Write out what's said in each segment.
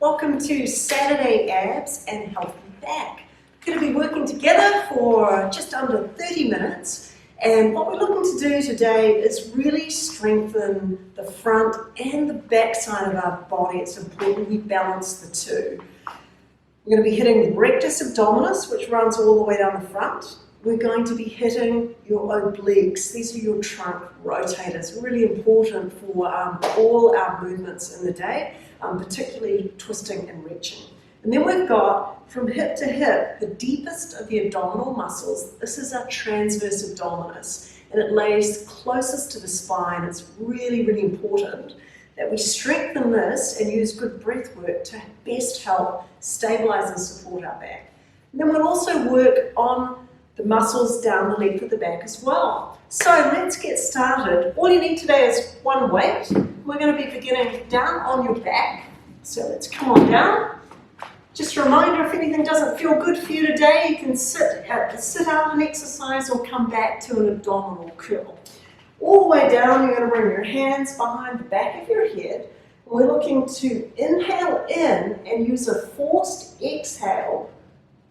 Welcome to Saturday Abs and Healthy Back. We're going to be working together for just under 30 minutes, and what we're looking to do today is really strengthen the front and the back side of our body. It's important we balance the two. We're going to be hitting the rectus abdominis, which runs all the way down the front. We're going to be hitting your obliques. These are your trunk rotators, really important for all our movements in the day, particularly twisting and reaching. And then we've got, from hip to hip, the deepest of the abdominal muscles. This is our transverse abdominis, and it lays closest to the spine. It's really, really important that we strengthen this and use good breath work to best help stabilize and support our back. And then we'll also work on the muscles down the length of the back as well. So let's get started. All you need today is one weight. We're going to be beginning down on your back. So let's come on down. Just a reminder, if anything doesn't feel good for you today, you can sit out and exercise or come back to an abdominal curl. All the way down, you're going to bring your hands behind the back of your head. We're looking to inhale in and use a forced exhale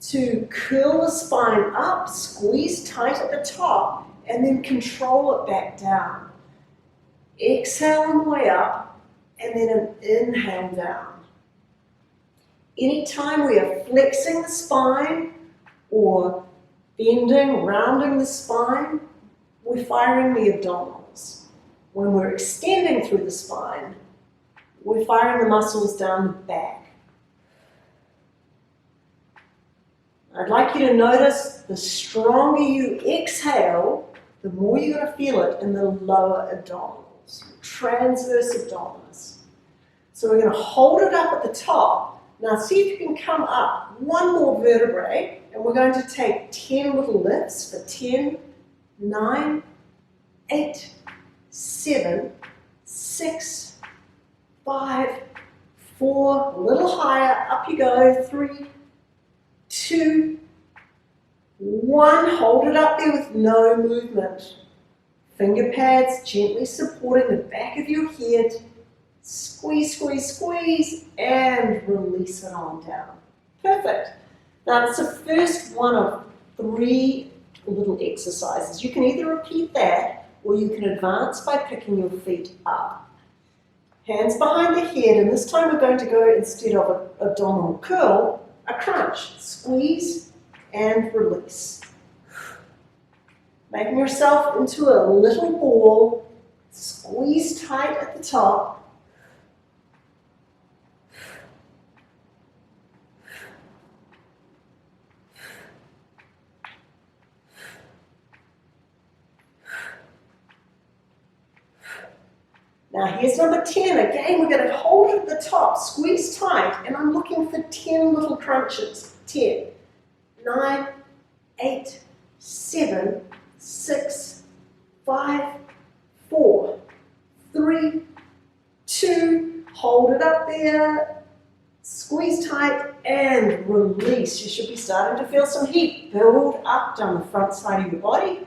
to curl the spine up, squeeze tight at the top, and then control it back down. Exhale on the way up, and then an inhale down. Anytime we are flexing the spine or bending, rounding the spine, we're firing the abdominals. When we're extending through the spine, we're firing the muscles down the back. I'd like you to notice the stronger you exhale, the more you're going to feel it in the lower abdominals, transverse abdominis. So we're going to hold it up at the top. Now see if you can come up one more vertebrae, and we're going to take 10 little lifts for 10, 9, 8, 7, 6, 5, 4, a little higher, up you go, 3, 2, 1, hold it up there with no movement. Finger pads gently supporting the back of your head. Squeeze, squeeze, squeeze, and release it on down. Perfect. Now it's the first one of 3 little exercises. You can either repeat that, or you can advance by picking your feet up. Hands behind the head, and this time we're going to go, instead of an abdominal curl, a crunch. Squeeze and release. Making yourself into a little ball. Squeeze tight at the top. Now here's number 10. Again, we're going to hold it at the top, squeeze tight, and I'm looking for 10 little crunches. 10, 9, 8, 7, 6, 5, 4, 3, 2, hold it up there, squeeze tight, and release. You should be starting to feel some heat build up down the front side of your body.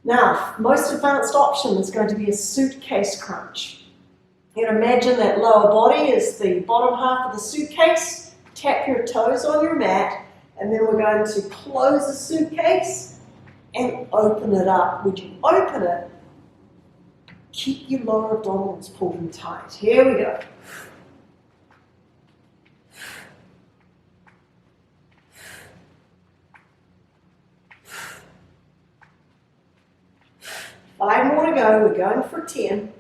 Now, most advanced option is going to be a suitcase crunch. You can imagine that lower body is the bottom half of the suitcase. Tap your toes on your mat, and then we're going to close the suitcase and open it up. When you open it, keep your lower abdominals pulled in tight. Here we go. Five more to go. We're going for 10.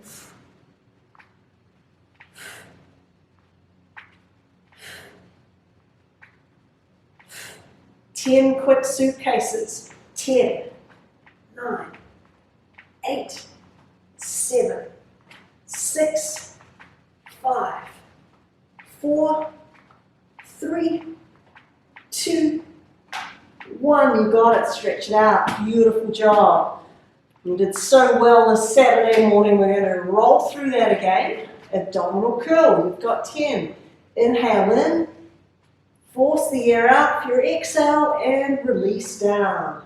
10 quick suitcases. 10, 9, 8, 7, 6, 5, 4, 3, 2, 1. You got it. Stretch it out. Beautiful job. You did so well this Saturday morning. We're going to roll through that again. Abdominal curl. You've got 10. Inhale in. Force the air out for your exhale and release down.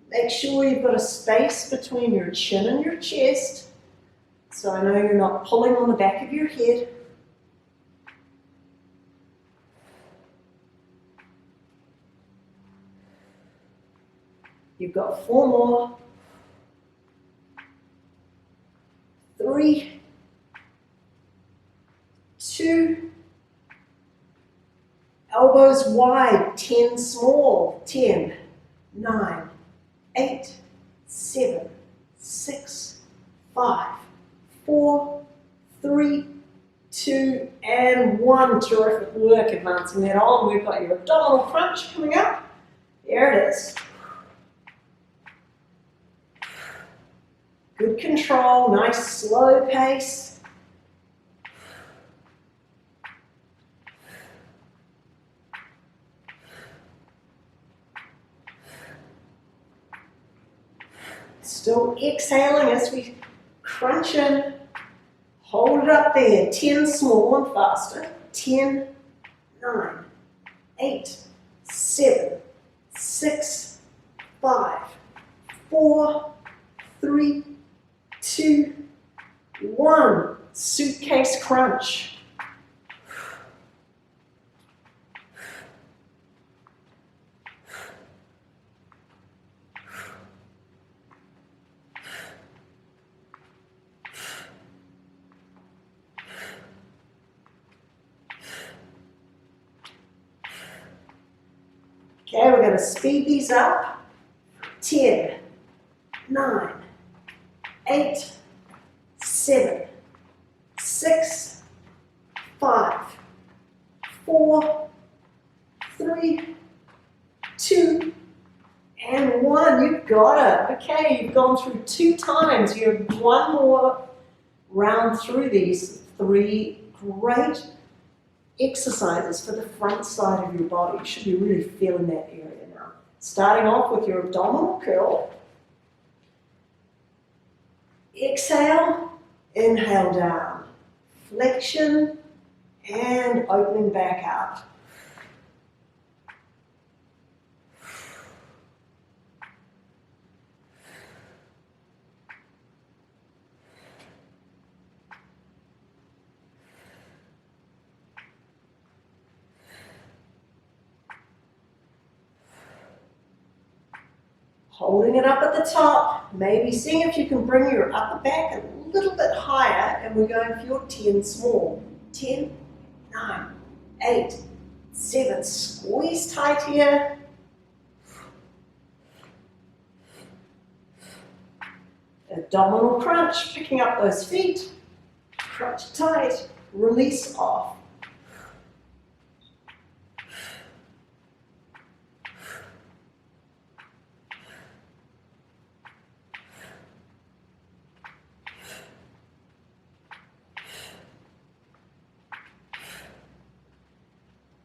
Make sure you've got a space between your chin and your chest. So I know you're not pulling on the back of your head. You've got 4 more. 3, 2, elbows wide, 10 small, 10, 9, 8, 7, 6, 5, 4, 3, 2, and 1. Terrific work advancing that on. We've got your abdominal crunch coming up. There it is. Good control, nice slow pace. Still exhaling as we crunch in. Hold it up there. 10 small and faster. 10, 9, 8, 7, 6, 5, 4, 3, 2, 1. Suitcase crunch. Okay, we're going to speed these up. 10, 9, 8, 7, 6, 5, 4, 3, 2, and 1. You've got it. Okay, you've gone through 2 times. You have 1 more round through these 3 great exercises for the front side of your body. You should be really feeling that area now. Starting off with your abdominal curl. Exhale, inhale down. Flexion and opening back out. Holding it up at the top, maybe seeing if you can bring your upper back a little bit higher, and we're going for your 10 small. 10, 9, 8, 7, squeeze tight here. Abdominal crunch, picking up those feet, crunch tight, release off.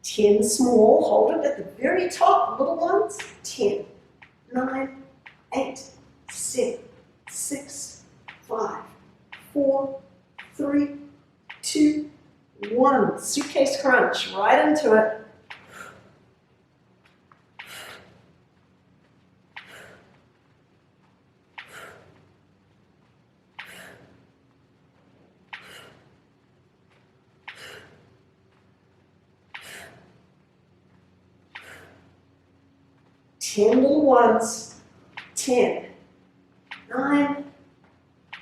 Ten small, hold it at the very top, little ones. 10, 9, 8, 7, 6, 5, 4, 3, 2, 1. Suitcase crunch, right into it. Ten little ones. 10, 9,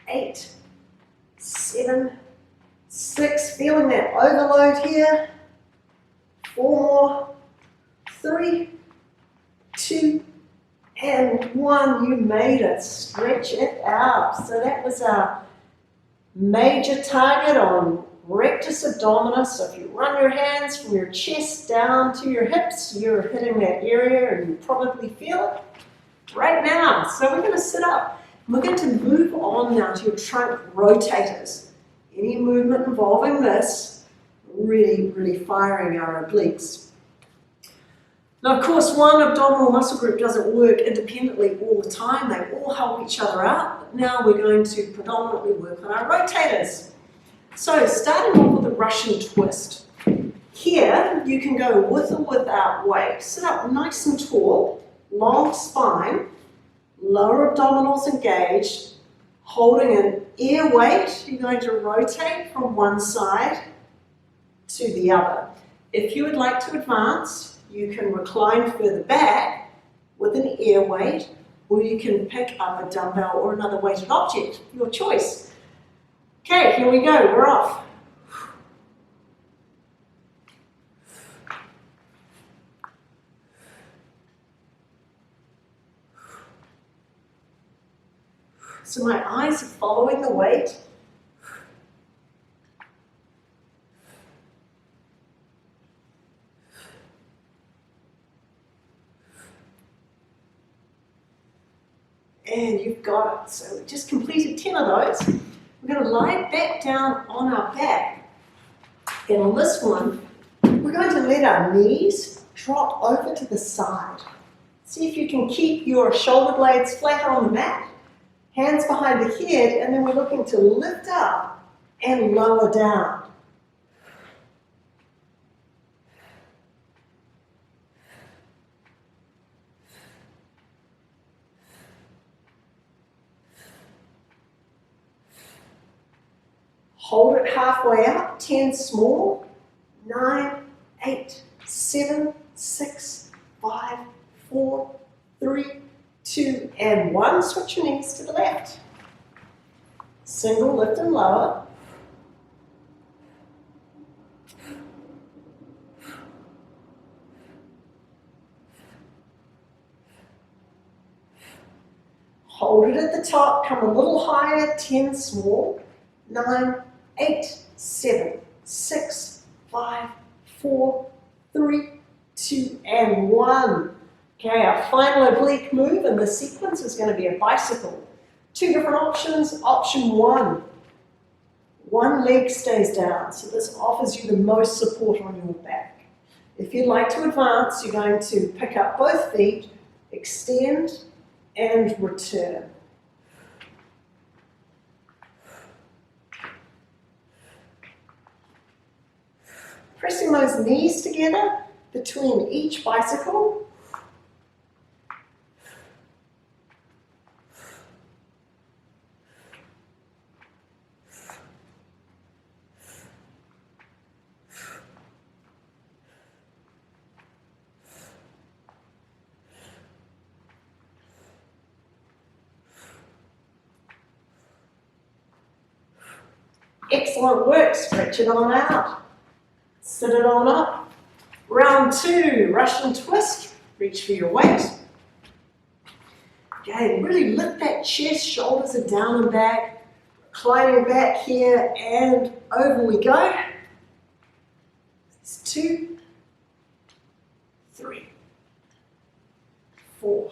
8, 7, 6. Feeling that overload here. 4 more. 3, 2, and 1. You made it. Stretch it out. So that was our major target on rectus abdominis. So if you run your hands from your chest down to your hips, you're hitting that area and you probably feel it right now. So we're going to sit up. We're going to move on now to your trunk rotators. Any movement involving this, really firing our obliques. Now, of course, one abdominal muscle group doesn't work independently all the time. They all help each other out. But now we're going to predominantly work on our rotators. So, starting off with a Russian twist. Here, you can go with or without weight. Sit up nice and tall, long spine, lower abdominals engaged, holding an ear weight. You're going to rotate from one side to the other. If you would like to advance, you can recline further back with an ear weight, or you can pick up a dumbbell or another weighted object, your choice. Okay, here we go, we're off. So my eyes are following the weight. And you've got it. So we just completed 10 of those. We're going to lie back down on our back. And on this one, we're going to let our knees drop over to the side. See if you can keep your shoulder blades flat on the mat, hands behind the head, and then we're looking to lift up and lower down. Hold it halfway up, 10 small, 9, 8, 7, 6, 5, 4, 3, 2, and 1. Switch your knees to the left. Single lift and lower. Hold it at the top, come a little higher, 10 small, 9, 8, 7, 6, 5, 4, 3, 2, and 1. Okay, our final oblique move in the sequence is going to be a bicycle. 2 different options. Option 1, one leg stays down, so this offers you the most support on your back. If you'd like to advance, you're going to pick up both feet, extend, and return. Pressing those knees together between each bicycle. Excellent work, stretch it on out. Sit it on up. Round 2, Russian twist. Reach for your weight. Okay, really lift that chest, shoulders are down and back. Reclining back here, and over we go. It's 2, 3, 4,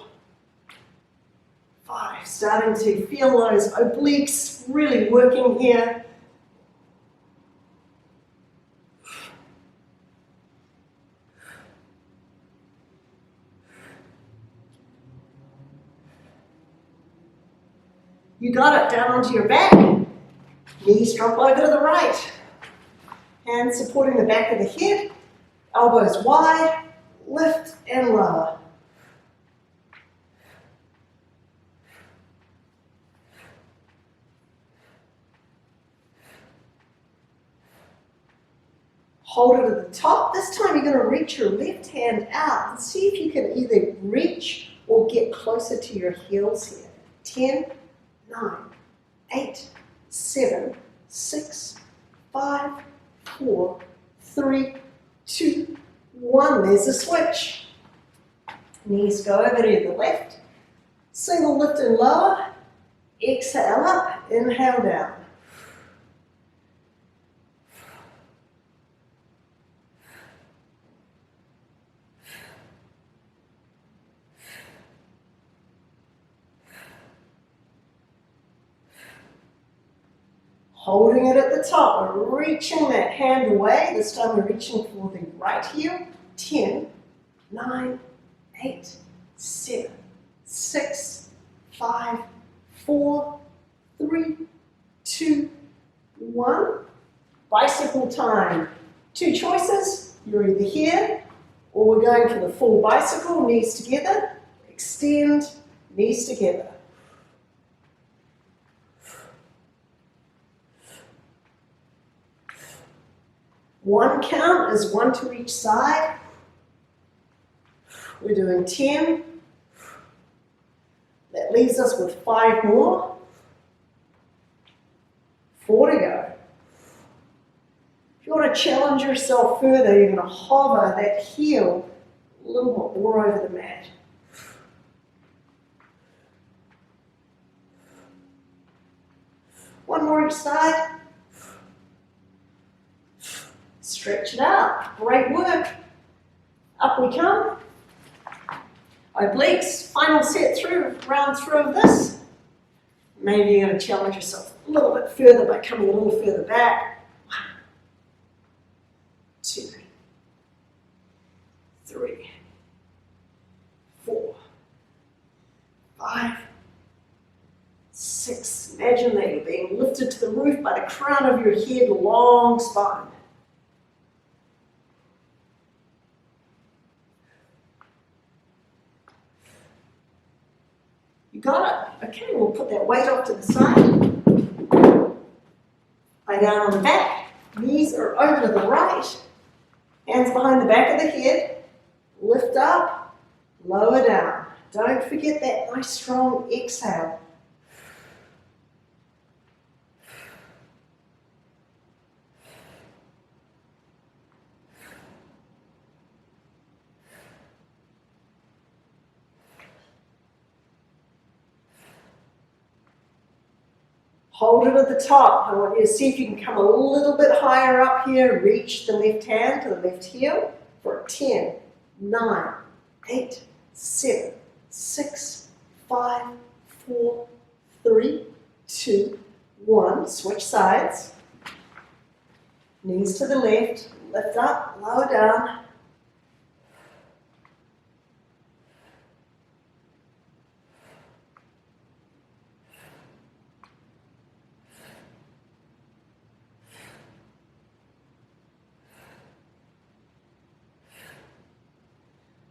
5. Starting to feel those obliques really working here. You got it, down onto your back. Knees drop over to the right. Hands supporting the back of the head. Elbows wide. Lift and lower. Hold it at the top. This time you're going to reach your left hand out and see if you can either reach or get closer to your heels here. 10, 9, 8, 7, 6, 5, 4, 3, 2, 1. There's a switch. Knees go over to the left. Single lift and lower. Exhale up. Inhale down. Holding it at the top, we're reaching that hand away. This time we're reaching for the right heel. 10, 9, 8, 7, 6, 5, 4, 3, 2, 1. Bicycle time. 2 choices. You're either here or we're going for the full bicycle. Knees together. Extend. Knees together. One count is 1 to each side. We're doing 10, That leaves us with 5 more. 4 to go. If you want to challenge yourself further, you're going to hover that heel a little more over the mat. One more each side. Stretch it out. Great work. Up we come. Obliques, final set through, round through of this. Maybe you're going to challenge yourself a little bit further by coming a little further back. 1, 2, 3, 4, 5, 6. Imagine that you're being lifted to the roof by the crown of your head, long spine. You got it. Okay, we'll put that weight off to the side. Lie down on the back. Knees are over to the right. Hands behind the back of the head. Lift up, lower down. Don't forget that nice strong exhale. Hold it at the top. I want you to see if you can come a little bit higher up here. Reach the left hand to the left heel for 10, 9, 8, 7, 6, 5, 4, 3, 2, 1. Switch sides. Knees to the left. Lift up, lower down.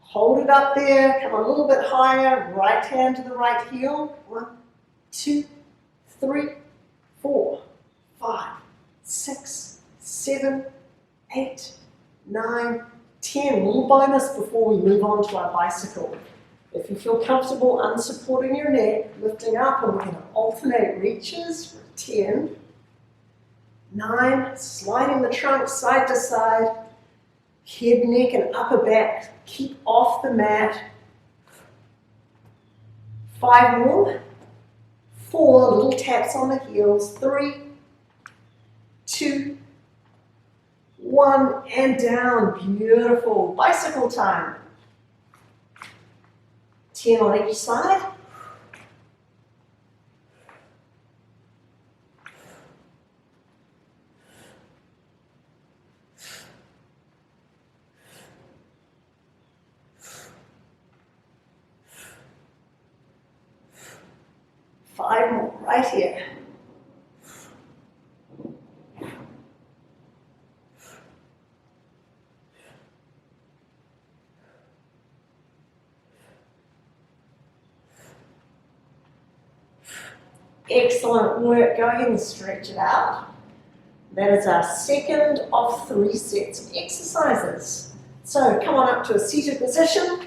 Hold it up there, come a little bit higher, right hand to the right heel. 1, 2, 3, 4, 5, 6, 7, 8, 9, 10. Little bonus before we move on to our bicycle. If you feel comfortable unsupporting your neck, lifting up, and we're going to alternate reaches for 10, 9, sliding the trunk side to side, head, neck, and upper back. Keep off the mat. 5 more. 4 little taps on the heels. 3, 2, 1, and down. Beautiful. Bicycle time. 10 on each side. Five more, right here. Excellent work. Go ahead and stretch it out. That is our second of 3 sets of exercises. So come on up to a seated position.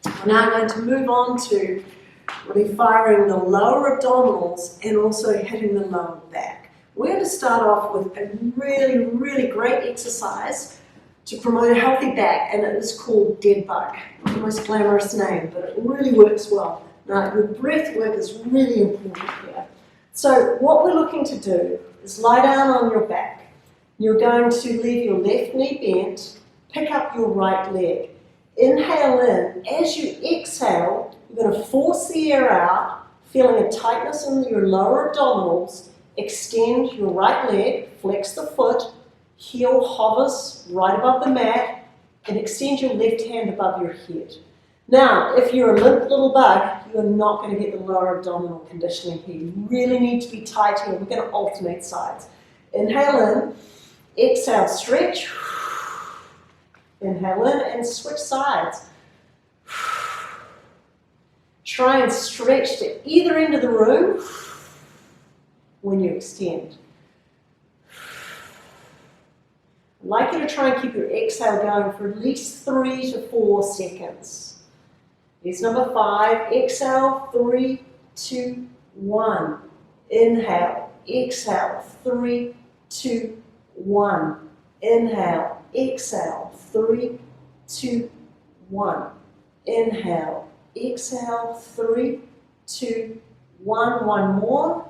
We're now going to move on to really firing the lower abdominals and also hitting the lower back. We're going to start off with a really, really great exercise to promote a healthy back, and it is called dead bug. Not the most glamorous name, but it really works well. Now, your breath work is really important here. So what we're looking to do is lie down on your back. You're going to leave your left knee bent, pick up your right leg. Inhale in. As you exhale, you're going to force the air out, feeling a tightness in your lower abdominals. Extend your right leg, flex the foot, heel hovers right above the mat, and extend your left hand above your head. Now, if you're a limp little bug, you're not going to get the lower abdominal conditioning here. You really need to be tight here. We're going to alternate sides. Inhale in, exhale, stretch. Inhale in and switch sides. Try and stretch to either end of the room when you extend. I'd like you to try and keep your exhale going for at least 3 to 4 seconds. Here's number 5. Exhale, 3, 2, 1. Inhale, exhale, 3, 2, 1. Inhale, exhale, 3, 2, 1. Inhale, exhale, 3, 2, 1. One more.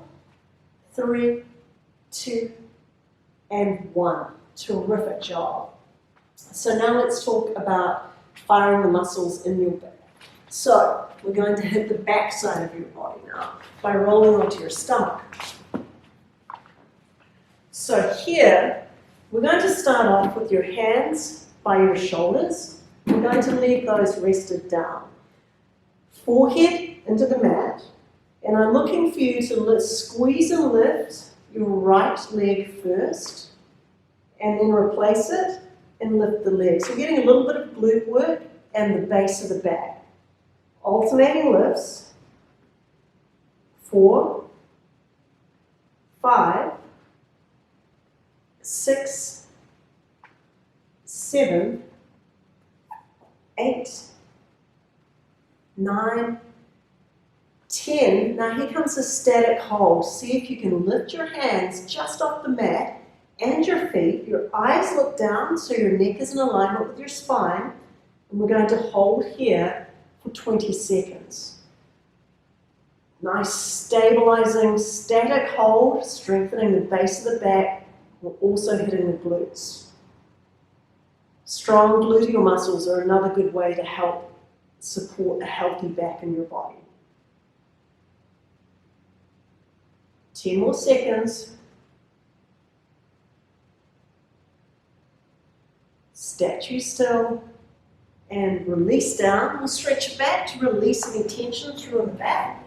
3, 2, and 1. Terrific job. So now let's talk about firing the muscles in your back. So we're going to hit the back side of your body now by rolling onto your stomach. So here, we're going to start off with your hands by your shoulders. We're going to leave those rested down. Forehead into the mat. And I'm looking for you to squeeze and lift your right leg first, and then replace it and lift the leg. So you're getting a little bit of glute work and the base of the back. Alternating lifts. 4, 5, 6, 7, 8, 9, 10. Now here comes a static hold. See if you can lift your hands just off the mat and your feet. Your eyes look down so your neck is in alignment with your spine. And we're going to hold here for 20 seconds. Nice stabilizing static hold, strengthening the base of the back. We're also hitting the glutes. Strong gluteal muscles are another good way to help support a healthy back in your body. 10 more seconds. Statue still. And release down. We'll stretch it back to release any tension through the back.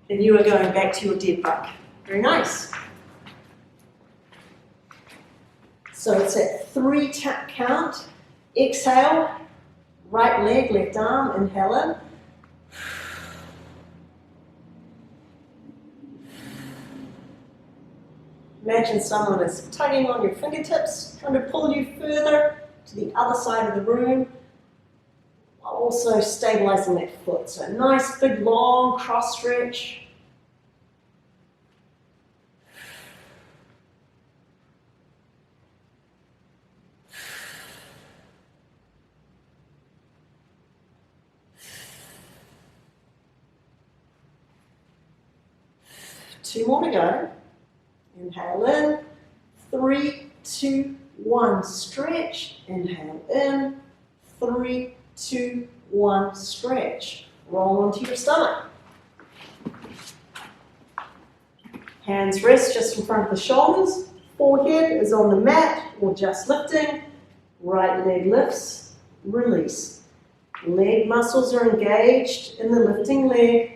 And you are going back to your dead bug. Very nice. So it's at 3 count. Exhale. Right leg, left arm. Inhale in. Imagine someone is tugging on your fingertips, trying to pull you further to the other side of the room, while also stabilizing that foot. So nice, big, long cross stretch. Two more to go. Inhale in, 3, 2, 1, stretch. Inhale in, 3, 2, 1, stretch. Roll onto your stomach. Hands rest just in front of the shoulders. Forehead is on the mat or just lifting. Right leg lifts, release. Leg muscles are engaged in the lifting leg.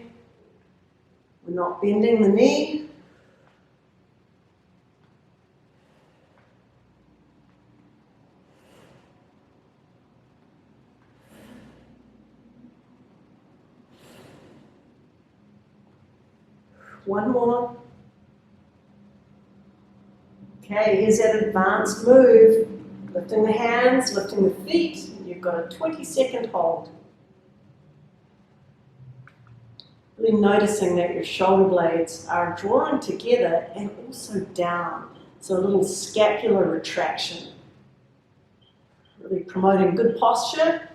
We're not bending the knee. One more. Okay, here's that advanced move. Lifting the hands, lifting the feet. You've got a 20-second hold. Really noticing that your shoulder blades are drawing together and also down. So a little scapular retraction. Really promoting good posture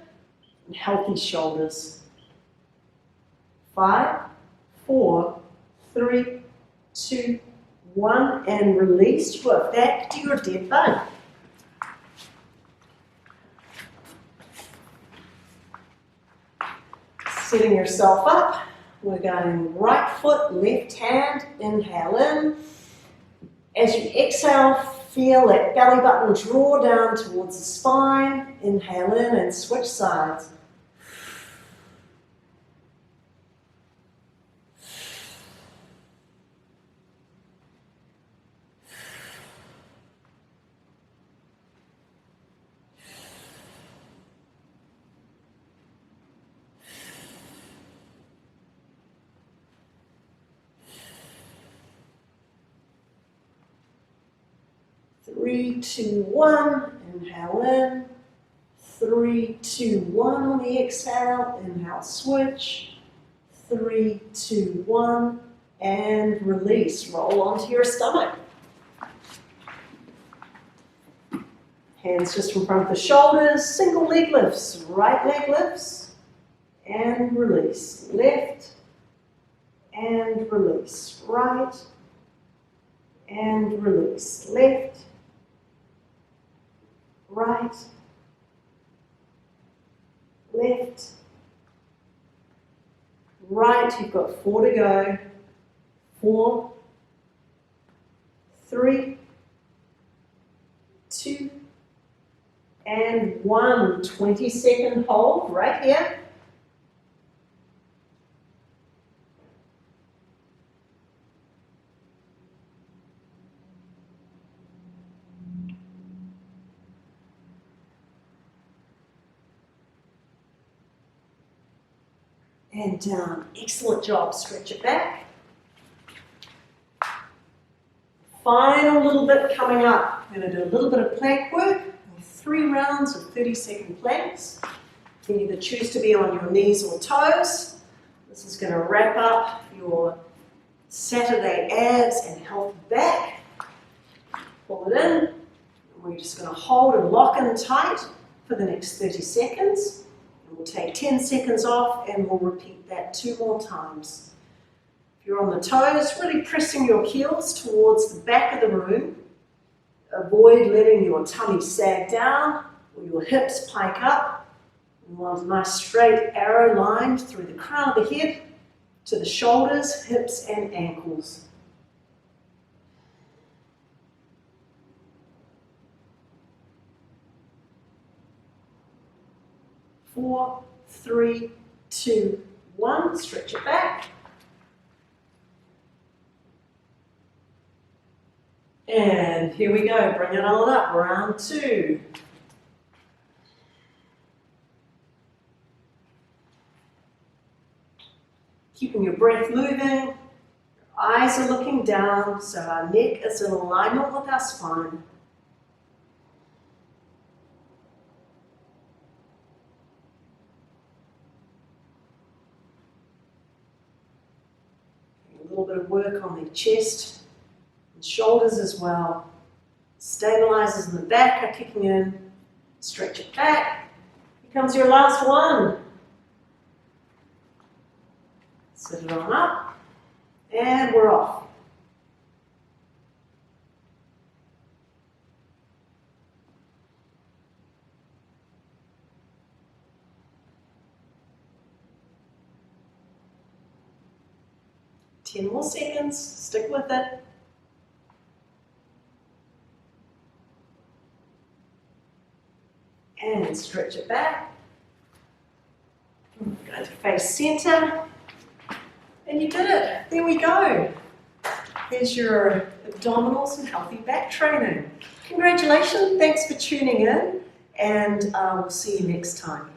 and healthy shoulders. 5, 4, 3, 2, 1, and release. You are back to your dead bug. Setting yourself up. We're going right foot, left hand. Inhale in. As you exhale, feel that belly button draw down towards the spine. Inhale in and switch sides. Three, 2, 1, inhale in, 3, 2, 1 on the exhale. Inhale, switch. 3, 2, 1, and release. Roll onto your stomach. Hands just in front of the shoulders. Single leg lifts. Right leg lifts. And release. Left. And release. Right. And release. Left. Right. Left. Right, you've got 4 to go. 4, 3, 2, and 1. 20-second hold right here. And down. Excellent job. Stretch it back. Final little bit coming up. I'm going to do a little bit of plank work. 3 rounds of 30-second planks. You can either choose to be on your knees or toes. This is going to wrap up your Saturday abs and healthy back. Pull it in. And we're just going to hold and lock in tight for the next 30 seconds. And we'll take 10 seconds off and we'll repeat that 2 more times. If you're on the toes, really pressing your heels towards the back of the room. Avoid letting your tummy sag down or your hips pike up. You want a nice straight arrow line through the crown of the head to the shoulders, hips and ankles. 4, 3, 2, 1. Stretch it back. And here we go. Bring it on up. Round 2. Keeping your breath moving. Your eyes are looking down, so our neck is in alignment with our spine. A little bit of work on the chest and shoulders as well. Stabilizers in the back are kicking in. Stretch it back. Here comes your last one. Sit it on up. And we're off. Ten more seconds. Stick with it. And stretch it back. Go to face center. And you did it. There we go. There's your abdominals and healthy back training. Congratulations. Thanks for tuning in. And we'll see you next time.